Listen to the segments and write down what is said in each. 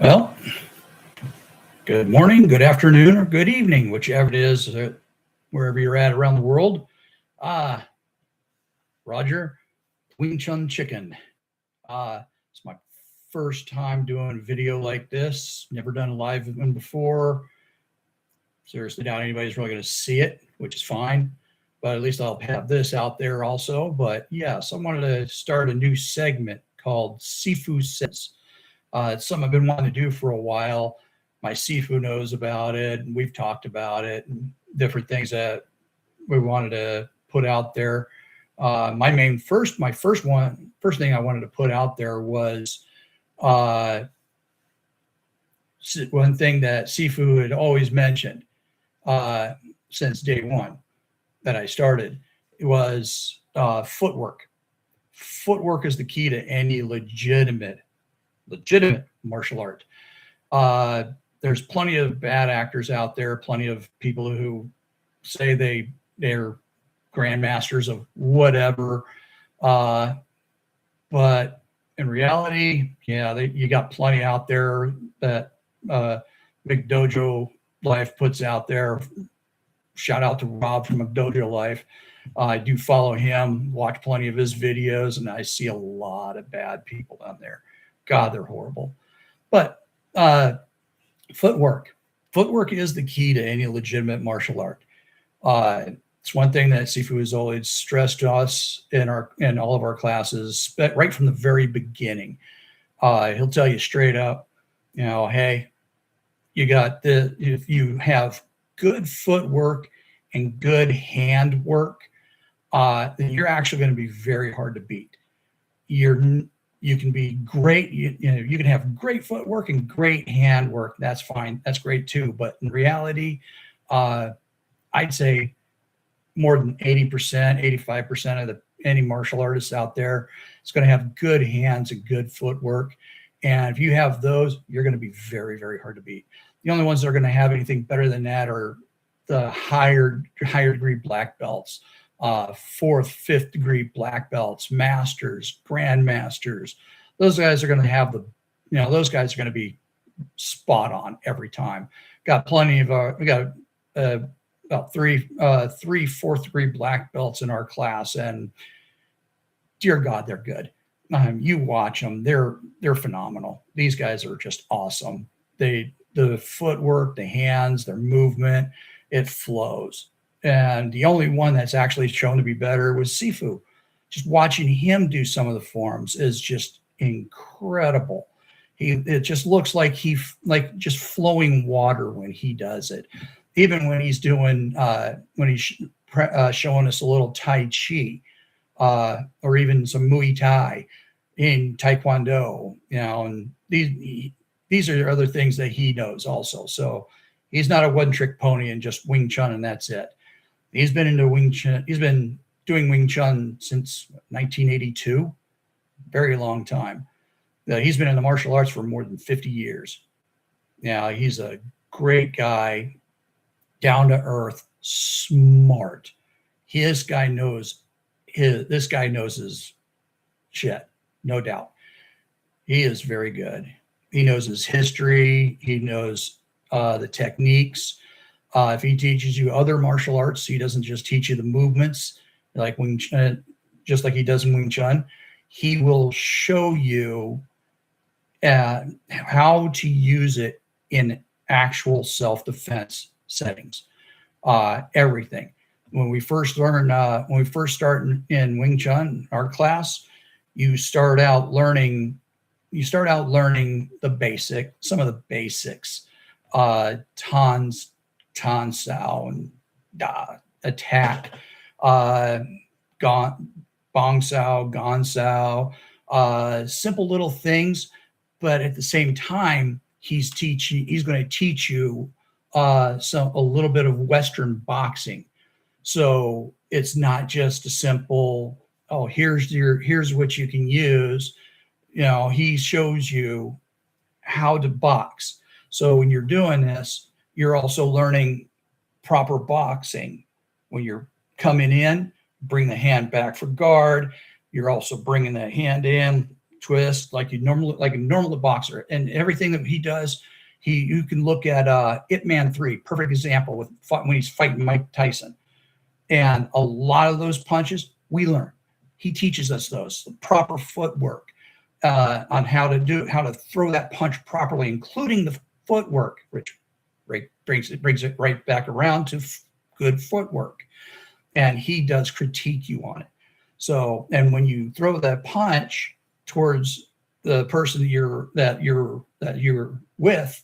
Well, good morning, good afternoon, or good evening, whichever it is, wherever you're at around the world. Ah, Roger, Wing Chun Chicken. It's my first time doing a video like this. Never done a live one before. Seriously, doubt anybody's really going to see it, which is fine. But at least I'll have this out there also. But yes, I wanted to start a new segment called Sifu Says. It's something I've been wanting to do for a while. My Sifu knows about it, and we've talked about it, and different things that we wanted to put out there. First thing I wanted to put out there was uh, one thing that Sifu had always mentioned uh, since day one that I started. It was footwork. Footwork is the key to any legitimate martial art. Uh, there's plenty of bad actors out there, plenty of people who say they're grandmasters of whatever, uh, but in reality, yeah, you got plenty out there that McDojo Life puts out there. Shout out to Rob from McDojo Life. I do follow him, watch plenty of his videos, and I see a lot of bad people down there. God, they're horrible. But footwork. Footwork is the key to any legitimate martial art. It's one thing that Sifu has always stressed to us in all of our classes, right from the very beginning. He'll tell you straight up, hey, if you have good footwork and good hand work, then you're actually going to be very hard to beat. You can be great. You can have great footwork and great handwork. That's fine. That's great too. But in reality, I'd say more than 80%, 85% of any martial artists out there is going to have good hands and good footwork. And if you have those, you're going to be very, very hard to beat. The only ones that are going to have anything better than that are the higher degree black belts, fourth, fifth degree black belts, masters, grandmasters. Those guys are going to have those guys are going to be spot on every time. Got plenty of we got about three fourth degree black belts in our class, and dear God, they're good. You watch them; they're phenomenal. These guys are just awesome. The footwork, the hands, their movement, it flows. And the only one that's actually shown to be better was Sifu. Just watching him do some of the forms is just incredible. It just looks like just flowing water when he does it. Even when he's doing showing us a little Tai Chi, or even some Muay Thai in Taekwondo, and these are other things that he knows also. So he's not a one-trick pony and just Wing Chun and that's it. He's been into Wing Chun. He's been doing Wing Chun since 1982, very long time. He's been in the martial arts for more than 50 years. Now, he's a great guy, down to earth, smart. This guy knows his shit, no doubt. He is very good. He knows his history. He knows the techniques. If he teaches you other martial arts, he doesn't just teach you the movements like Wing Chun, just like he does in Wing Chun. He will show you how to use it in actual self-defense settings. Everything. When we first start in Wing Chun, our class, you start out learning some of the basics, Tan Sao and attack, Bong Sao, Gon Sao, simple little things. But at the same time, he's going to teach you a little bit of Western boxing. So it's not just a simple, here's what you can use. He shows you how to box. So when you're doing this, you're also learning proper boxing. When you're coming in, bring the hand back for guard. You're also bringing the hand in, twist, like a normal boxer, and everything that he does. You can look at Ip Man 3, perfect example with when he's fighting Mike Tyson. And a lot of those punches we learn. He teaches us those, the proper footwork on how to throw that punch properly, including the footwork, which brings it right back around to good footwork. And he does critique you on it. So, and when you throw that punch towards the person that you're with,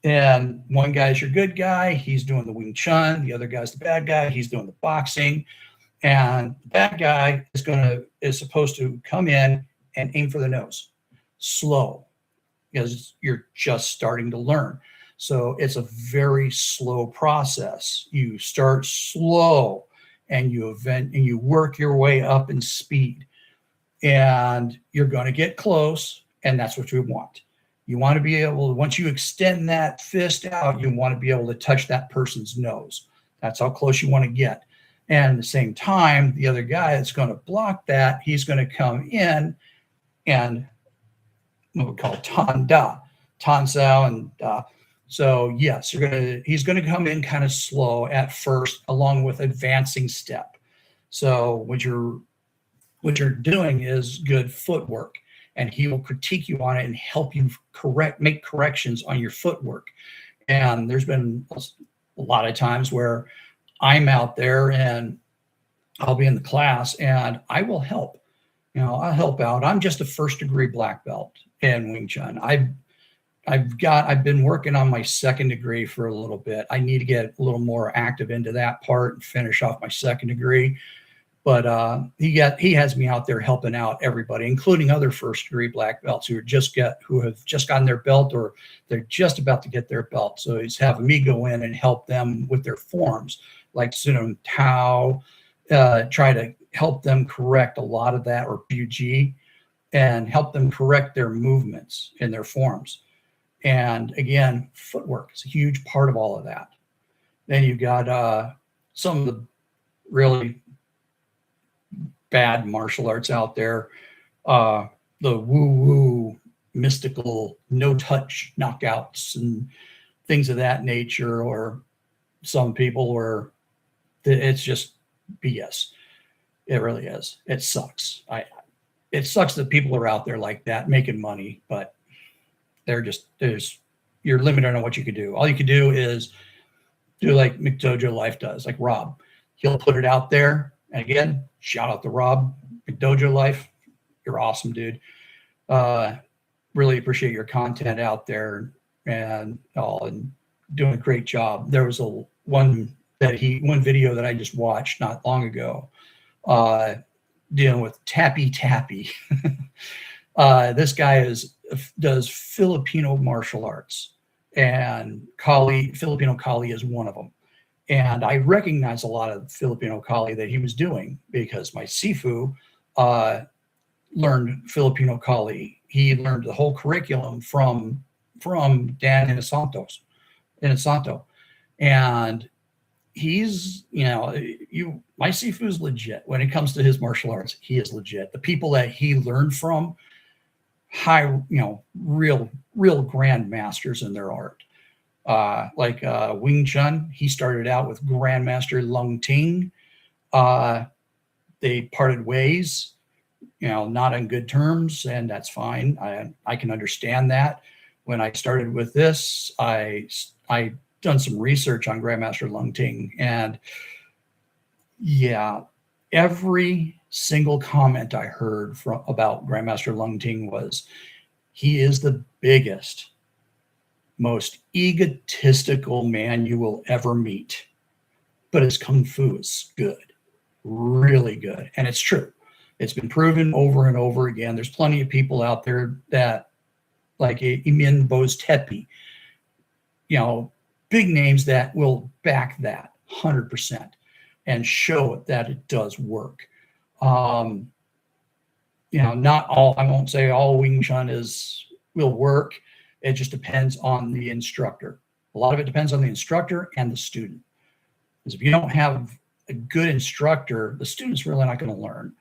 and one guy's your good guy, he's doing the Wing Chun. The other guy's the bad guy, he's doing the boxing. And the bad guy is supposed to come in and aim for the nose, slow, because you're just starting to learn. So it's a very slow process. You start slow, and you work your way up in speed, and you're going to get close, and that's what you want. You want to be able to, once you extend that fist out, you want to be able to touch that person's nose. That's how close you want to get. And at the same time, the other guy that's going to block that, he's going to come in and what we call tan sao and da. So yes, he's going to come in kind of slow at first, along with advancing step. So what you're doing is good footwork, and he will critique you on it and help you make corrections on your footwork. And there's been a lot of times where I'm out there and I'll be in the class and I will help. I'll help out. I'm just a first degree black belt in Wing Chun. I've been working on my second degree for a little bit. I need to get a little more active into that part and finish off my second degree. But he has me out there helping out everybody, including other first degree black belts who have just gotten their belt, or they're just about to get their belt. So he's having me go in and help them with their forms, like Sunum Tao, try to help them correct a lot of that, or BUG, and help them correct their movements in their forms. And again, footwork is a huge part of all of that. Then you've got some of the really bad martial arts out there, the woo-woo, mystical, no-touch knockouts and things of that nature, or some people where it's just BS. It really is. It sucks. It sucks that people are out there like that making money, but you're limited on what you could do. All you could do is do like McDojo Life does, like Rob. He'll put it out there. And again, shout out to Rob, McDojo Life. You're awesome, dude. Really appreciate your content out there and doing a great job. There was one video that I just watched not long ago, dealing with tappy. This guy does Filipino martial arts, and Filipino Kali is one of them. And I recognize a lot of Filipino Kali that he was doing because my Sifu learned Filipino Kali. He learned the whole curriculum from Dan Inosanto. And he's, my Sifu is legit. When it comes to his martial arts, he is legit. The people that he learned from, real grandmasters in their art. Like Wing Chun, he started out with Grandmaster Lung Ting. They parted ways, not on good terms, and that's fine. I can understand that. When I started with this, I done some research on Grandmaster Lung Ting, and yeah, every single comment I heard about Grandmaster Lung Ting was, he is the biggest, most egotistical man you will ever meet, but his kung fu is good, really good. And it's true. It's been proven over and over again. There's plenty of people out there that, like Emin Boz-Tepe, big names that will back that 100% and show it that it does work. Not all, I won't say all Wing Chun will work. It just depends on the instructor. A lot of it depends on the instructor and the student. Because if you don't have a good instructor, the student's really not going to learn.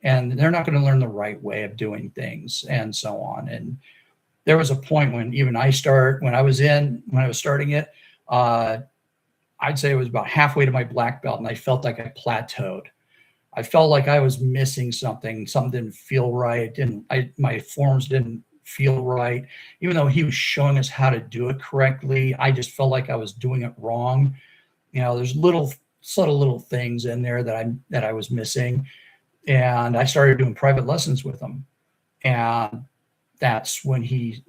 and they're not going to learn the right way of doing things and so on. And there was a point when even when I was starting it, I'd say it was about halfway to my black belt, and I felt like I plateaued. I felt like I was missing something. Something didn't feel right. My forms didn't feel right. Even though he was showing us how to do it correctly, I just felt like I was doing it wrong. There's subtle little things in there that I was missing. And I started doing private lessons with him. And that's when he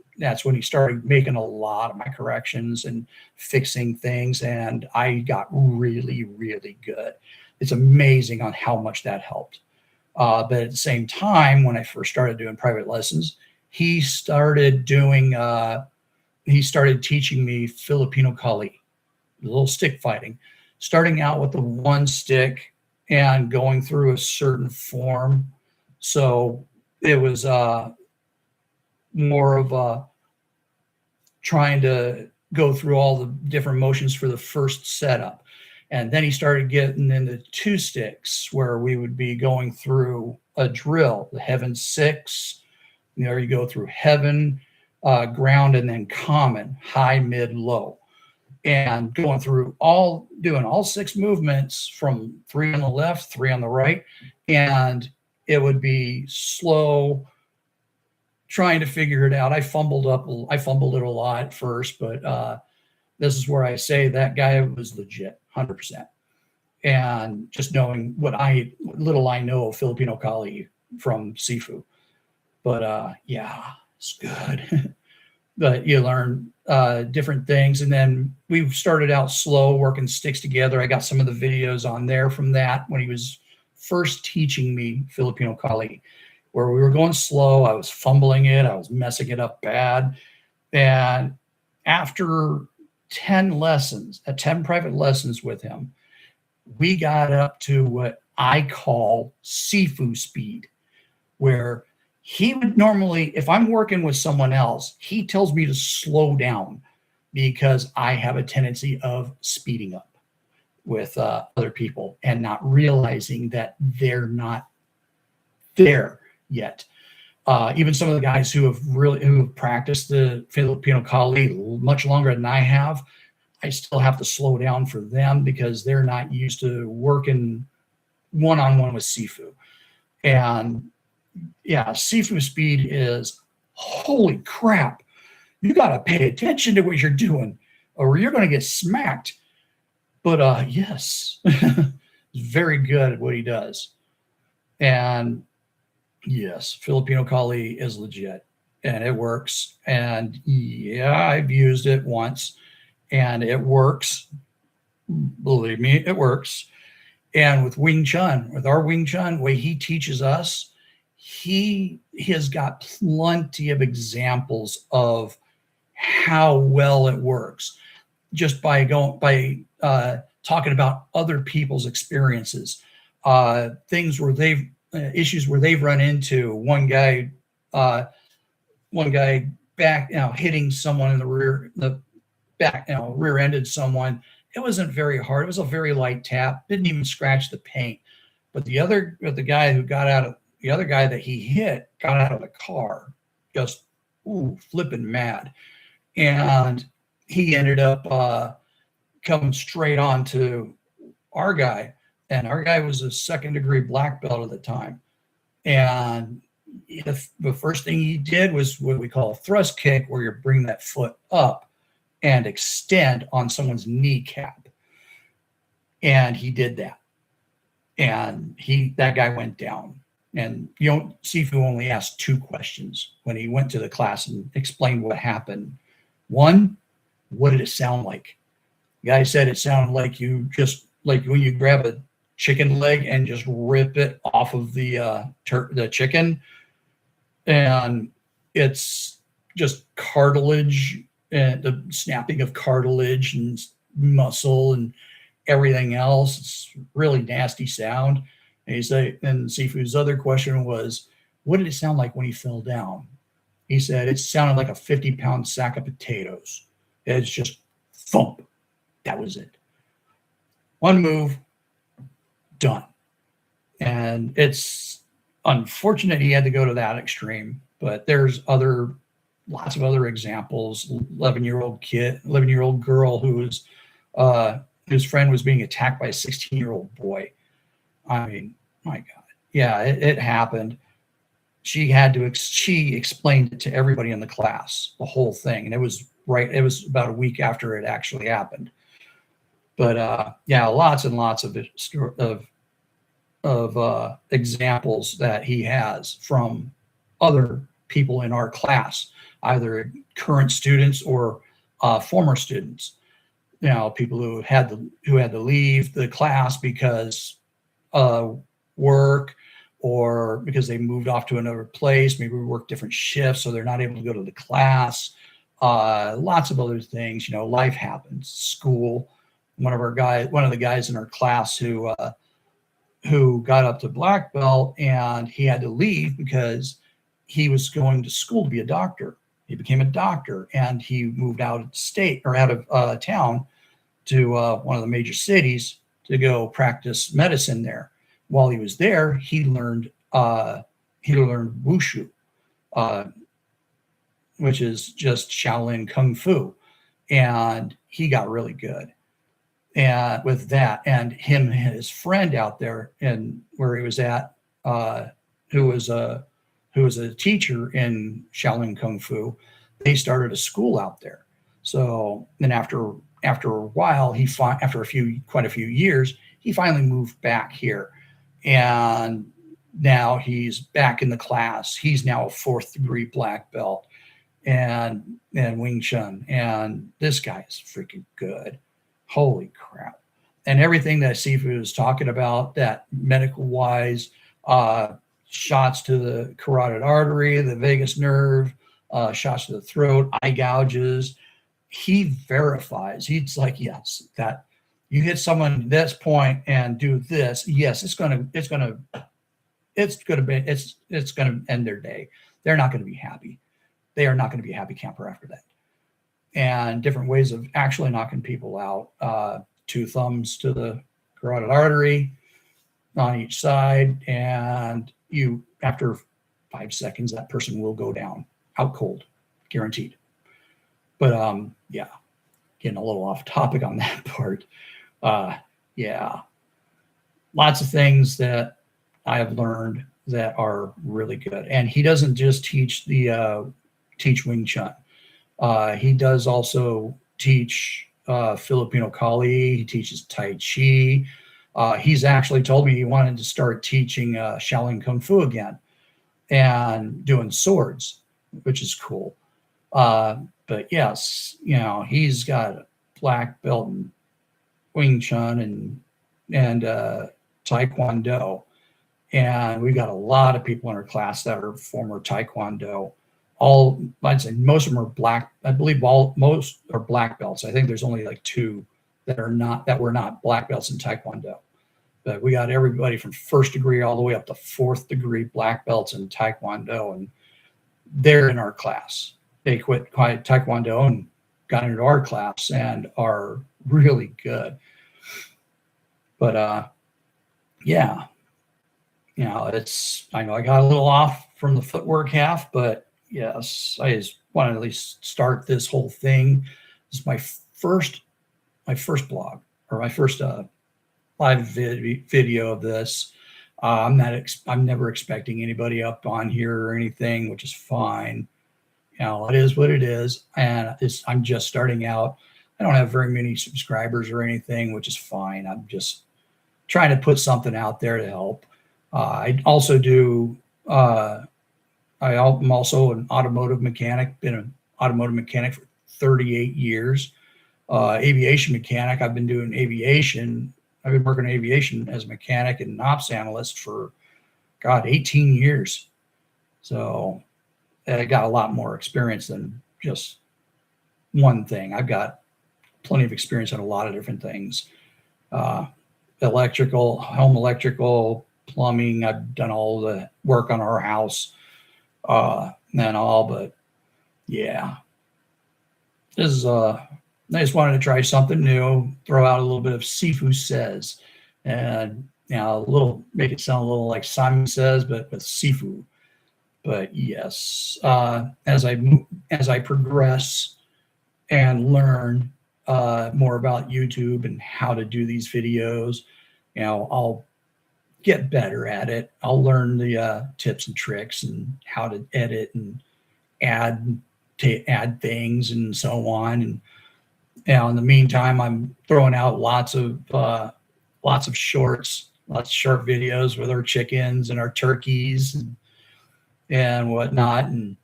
started making a lot of my corrections and fixing things, and I got really, really good. It's amazing on how much that helped. But at the same time, when I first started doing private lessons, he started teaching me Filipino Kali, a little stick fighting, starting out with the one stick and going through a certain form. So it was more of trying to go through all the different motions for the first setup. And then he started getting into two sticks, where we would be going through a drill, the heaven six. You go through heaven, ground, and then common, high, mid, low. And going through doing all six movements, from 3 on the left, 3 on the right. And it would be slow, trying to figure it out. I fumbled it a lot at first, but this is where I say that guy was legit, 100%. And just knowing what little I know of Filipino Kali from Sifu. But yeah, it's good. But you learn different things. And then we started out slow, working sticks together. I got some of the videos on there from that when he was first teaching me Filipino Kali, where we were going slow. I was fumbling it. I was messing it up bad. And after 10 private lessons with him, we got up to what I call Sifu speed, where he would normally, if I'm working with someone else, he tells me to slow down because I have a tendency of speeding up with other people and not realizing that they're not there yet. Even some of the guys who have practiced the Filipino Kali much longer than I have, I still have to slow down for them because they're not used to working one-on-one with Sifu. And yeah, Sifu speed is, holy crap, you got to pay attention to what you're doing or you're going to get smacked. But yes, he's very good at what he does. And yes, Filipino Kali is legit and it works. And yeah, I've used it once and it works. Believe me, it works. And with our Wing Chun, the way he teaches us, he has got plenty of examples of how well it works just by talking about other people's experiences, things where issues where they've run into. One guy back, hitting someone in the back, rear-ended someone. It wasn't very hard. It was a very light tap. Didn't even scratch the paint. But the other guy that he hit got out of the car, just flipping mad, and he ended up coming straight on to our guy, and our guy was a second-degree black belt at the time. And the first thing he did was what we call a thrust kick, where you bring that foot up and extend on someone's kneecap. And he did that. And that guy went down. And Sifu only asked 2 questions when he went to the class and explained what happened. One, what did it sound like? The guy said it sounded like like when you grab a chicken leg and just rip it off of the chicken, and it's just cartilage and the snapping of cartilage and muscle and everything else. It's really nasty sound. And Sifu's other question was, what did it sound like when he fell down? He said it sounded like a 50-pound sack of potatoes. It's just thump. That was it. One move, done. And it's unfortunate he had to go to that extreme, but there's lots of other examples. 11-year-old girl whose friend was being attacked by a 16-year-old boy. I mean, my God. Yeah, it happened. She explained it to everybody in the class, the whole thing. And it was about a week after it actually happened. But yeah, lots and lots of examples that he has from other people in our class, either current students or former students. People who had to leave the class because work, or because they moved off to another place. Maybe we work different shifts, so they're not able to go to the class. Lots of other things. Life happens. School. One of the guys in our class who got up to black belt, and he had to leave because he was going to school to be a doctor. He became a doctor, and he moved out of state or out of town to one of the major cities to go practice medicine there. While he was there, he learned wushu, which is just Shaolin Kung Fu, and he got really good. And with that, and him and his friend out there and where he was at, who was a teacher in Shaolin Kung Fu, they started a school out there. So then after a while, after quite a few years, he finally moved back here, and now he's back in the class. He's now a 4th degree black belt and Wing Chun, and this guy is freaking good. Holy crap. And everything that Sifu is talking about, that medical wise, shots to the carotid artery, the vagus nerve, shots to the throat, eye gouges, he verifies. He's like, yes, that you hit someone at this point and do this, yes, it's gonna end their day. They're not going to be happy. They are not going to be a happy camper after that. And different ways of actually knocking people out. 2 thumbs to the carotid artery on each side, and after 5 seconds, that person will go down, out cold, guaranteed. But yeah, getting a little off topic on that part. Yeah, lots of things that I have learned that are really good. And he doesn't just teach Wing Chun. He does also teach Filipino Kali. He teaches Tai Chi. He's actually told me he wanted to start teaching Shaolin Kung Fu again and doing swords, which is cool. But yes, he's got a black belt in Wing Chun and Taekwondo. And we've got a lot of people in our class that are former Taekwondo. I'd say most of them are black. I believe most are black belts. I think there's only like 2 that were not black belts in Taekwondo. But we got everybody from 1st degree all the way up to 4th degree black belts in Taekwondo, and they're in our class. They quit Taekwondo and got into our class and are really good. But yeah, I know I got a little off from the footwork half, but yes, I just want to at least start this whole thing. This is my first blog, or my first live video of this. I'm never expecting anybody up on here or anything, which is fine. It is what it is, and I'm just starting out. I don't have very many subscribers or anything, which is fine. I'm just trying to put something out there to help. I also do. I'm also an automotive mechanic. Been an automotive mechanic for 38 years. Aviation mechanic. I've been doing aviation. I've been working in aviation as a mechanic and ops analyst for 18 years. So I got a lot more experience than just one thing. I've got plenty of experience on a lot of different things. Electrical, home electrical, plumbing. I've done all the work on our house and all, but yeah, this is I just wanted to try something new, throw out a little bit of Sifu Says. And Now, make it sound a little like Simon Says, but with Sifu. But yes, as I progress and learn more about YouTube and how to do these videos, I'll get better at it. I'll learn the tips and tricks and how to edit and add things and so on. And in the meantime, I'm throwing out lots of shorts, lots of short videos with our chickens and our turkeys and whatnot, and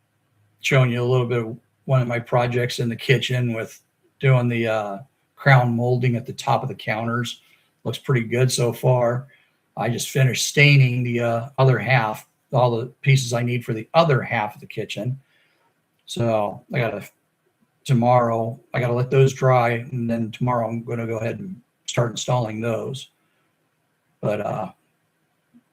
showing you a little bit of one of my projects in the kitchen with doing the crown molding at the top of the counters. Looks pretty good so far. I just finished staining the other half, all the pieces I need for the other half of the kitchen. So tomorrow I got to let those dry, and then tomorrow I'm going to go ahead and start installing those. But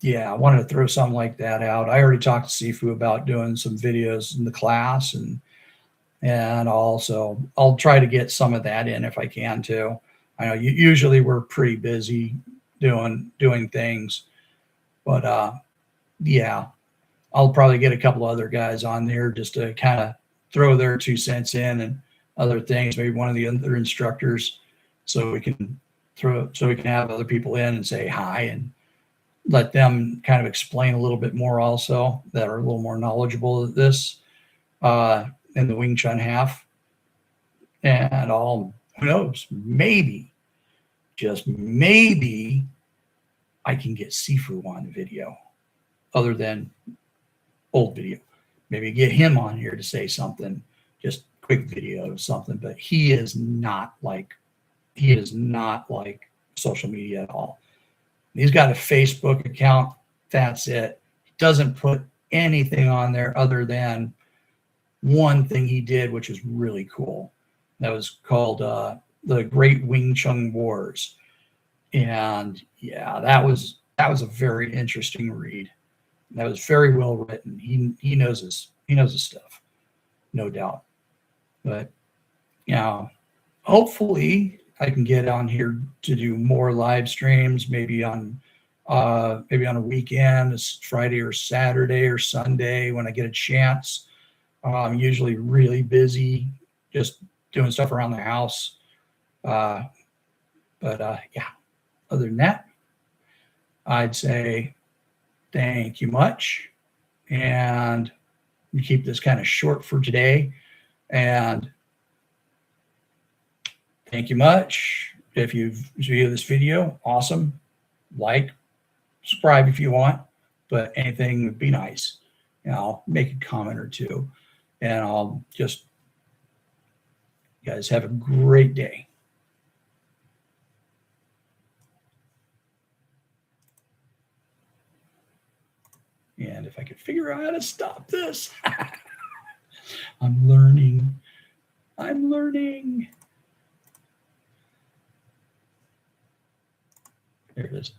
yeah, I wanted to throw something like that out. I already talked to Sifu about doing some videos in the class, and also I'll try to get some of that in if I can too. I know usually we're pretty busy doing things, but yeah, I'll probably get a couple other guys on there just to kind of throw their 2 cents in and other things. Maybe one of the other instructors, so we can have other people in and say hi and let them kind of explain a little bit more also, that are a little more knowledgeable of this in the Wing Chun half. And who knows, maybe, just maybe, I can get Sifu on video other than old video. Maybe get him on here to say something, just quick video or something. But he is not like social media at all. He's got a Facebook account. That's it. He doesn't put anything on there other than one thing he did, which is really cool. That was called the Great Wing Chun Wars. And yeah, that was a very interesting read. That was very well written. He knows his stuff, no doubt. But hopefully I can get on here to do more live streams, maybe on a weekend, it's Friday or Saturday or Sunday when I get a chance. I'm usually really busy just doing stuff around the house. But yeah, other than that, I'd say thank you much. And we keep this kind of short for today. And thank you much. If you've viewed this video, awesome. Like, subscribe if you want, but anything would be nice. And I'll make a comment or two. And you guys have a great day. And if I could figure out how to stop this. I'm learning. There it is.